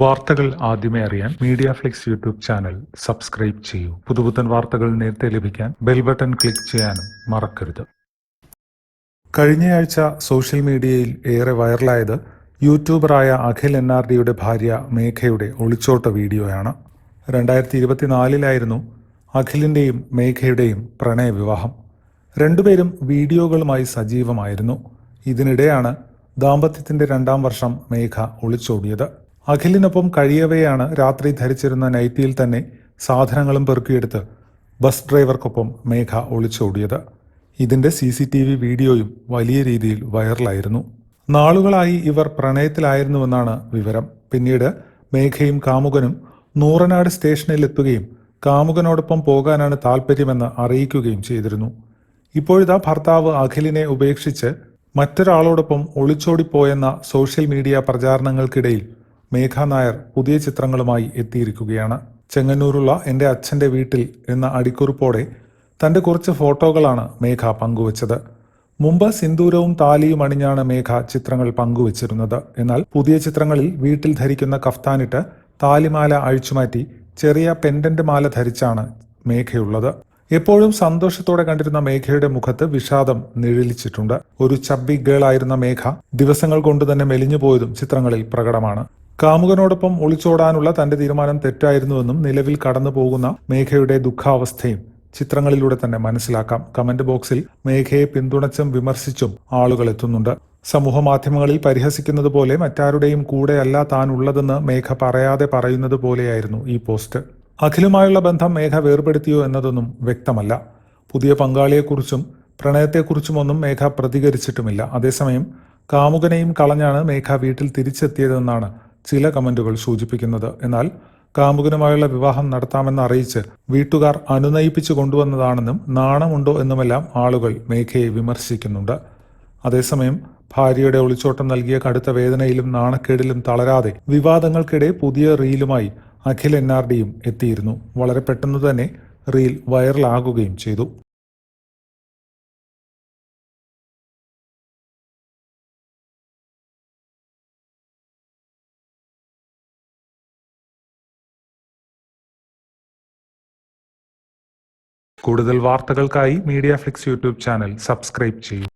വാർത്തകൾ ആദ്യമേ അറിയാൻ media Flix YouTube channel subscribe ചെയ്യൂ. പുതുപുത്തൻ വാർത്തകൾ നേരത്തെ ലഭിക്കാൻ ബെൽ ബട്ടൺ ക്ലിക്ക് ചെയ്യാനും മറക്കരുത്. കഴിഞ്ഞയാഴ്ച സോഷ്യൽ മീഡിയയിൽ ഏറെ വൈറലായത് യൂട്യൂബറായ അഖിൽ NRDയുടെ ഭാര്യ മേഘയുടെ ഒളിച്ചോട്ട വീഡിയോയാണ്. 2024 അഖിലിൻ്റെയും മേഘയുടെയും പ്രണയവിവാഹം. രണ്ടുപേരും വീഡിയോകളുമായി സജീവമായിരുന്നു. ഇതിനിടെയാണ് ദാമ്പത്യത്തിൻ്റെ 2ാം വർഷം മേഘ ഒളിച്ചോടിയത്. അഖിലിനൊപ്പം കഴിയവെയാണ് രാത്രി ധരിച്ചിരുന്ന നൈറ്റിയിൽ തന്നെ സാധനങ്ങളും പെറുക്കിയെടുത്ത് ബസ് ഡ്രൈവർക്കൊപ്പം മേഘ ഒളിച്ചോടിയത്. ഇതിൻ്റെ CCTV വീഡിയോയും വലിയ രീതിയിൽ വൈറലായിരുന്നു. നാളുകളായി ഇവർ പ്രണയത്തിലായിരുന്നുവെന്നാണ് വിവരം. പിന്നീട് മേഘയും കാമുകനും നൂറനാട് സ്റ്റേഷനിൽ എത്തുകയും കാമുകനോടൊപ്പം പോകാനാണ് താല്പര്യമെന്ന് അറിയിക്കുകയും ചെയ്തിരുന്നു. ഇപ്പോഴിതാ ഭർത്താവ് അഖിലിനെ ഉപേക്ഷിച്ച് മറ്റൊരാളോടൊപ്പം ഒളിച്ചോടിപ്പോയെന്ന സോഷ്യൽ മീഡിയ പ്രചാരണങ്ങൾക്കിടയിൽ മേഘ നായർ പുതിയ ചിത്രങ്ങളുമായി എത്തിയിരിക്കുകയാണ്. ചെങ്ങന്നൂരുള്ള എൻ്റെ അച്ഛൻ്റെ വീട്ടിൽ എന്ന അടിക്കുറിപ്പോടെ തൻ്റെ കുറച്ച് ഫോട്ടോകളാണ് മേഘ പങ്കുവച്ചത്. മുമ്പ് സിന്ദൂരവും താലിയും അണിഞ്ഞാണ് മേഘ ചിത്രങ്ങൾ പങ്കുവച്ചിരുന്നത്. എന്നാൽ പുതിയ ചിത്രങ്ങളിൽ വീട്ടിൽ ധരിക്കുന്ന കഫ്താനിട്ട് താലിമാല അഴിച്ചുമാറ്റി ചെറിയ പെൻഡന്റ് മാല ധരിച്ചാണ് മേഘയുള്ളത്. എപ്പോഴും സന്തോഷത്തോടെ കണ്ടിരുന്ന മേഘയുടെ മുഖത്ത് വിഷാദം നിഴലിച്ചിട്ടുണ്ട്. ഒരു ചബ്ബി ഗേൾ ആയിരുന്ന മേഘ ദിവസങ്ങൾ കൊണ്ട് തന്നെ മെലിഞ്ഞു പോയതും ചിത്രങ്ങളിൽ പ്രകടമാണ്. കാമുകനോടൊപ്പം ഒളിച്ചോടാനുള്ള തന്റെ തീരുമാനം തെറ്റായിരുന്നുവെന്നും നിലവിൽ കടന്നു പോകുന്ന മേഘയുടെ ദുഃഖാവസ്ഥയും ചിത്രങ്ങളിലൂടെ തന്നെ മനസ്സിലാക്കാം. കമന്റ് ബോക്സിൽ മേഘയെ പിന്തുണച്ചും വിമർശിച്ചും ആളുകൾ എത്തുന്നുണ്ട്. സമൂഹ മാധ്യമങ്ങളിൽ പരിഹസിക്കുന്നത് പോലെ മറ്റാരുടെയും കൂടെയല്ല താൻ ഉള്ളതെന്ന് മേഘ പറയാതെ പറയുന്നത് പോലെയായിരുന്നു ഈ പോസ്റ്റ്. അഖിലുമായുള്ള ബന്ധം മേഘ വേർപെടുത്തിയോ എന്നതൊന്നും വ്യക്തമല്ല. പുതിയ പങ്കാളിയെക്കുറിച്ചും പ്രണയത്തെക്കുറിച്ചുമൊന്നും മേഘ പ്രതികരിച്ചിട്ടുമില്ല. അതേസമയം കാമുകനെയും കളഞ്ഞാണ് മേഘ വീട്ടിൽ തിരിച്ചെത്തിയതെന്നാണ് ചില കമന്റുകൾ സൂചിപ്പിക്കുന്നത്. എന്നാൽ കാമുകനുമായുള്ള വിവാഹം നടത്താമെന്ന് അറിയിച്ച് വീട്ടുകാർ അനുനയിപ്പിച്ചു കൊണ്ടുവന്നതാണെന്നും നാണമുണ്ടോ എന്നുമെല്ലാം ആളുകൾ മേഘയെ വിമർശിക്കുന്നുണ്ട്. അതേസമയം ഭാര്യയുടെ ഒളിച്ചോട്ടം നൽകിയ കടുത്ത വേദനയിലും നാണക്കേടിലും തളരാതെ വിവാദങ്ങൾക്കിടെ പുതിയ റീലുമായി അഖിൽ NRDയും എത്തിയിരുന്നു. വളരെ പെട്ടെന്ന് തന്നെ റീൽ വൈറലാകുകയും ചെയ്തു. കൂടുതൽ വാർത്തകൾക്കായി media Flix YouTube channel subscribe ചെയ്യൂ.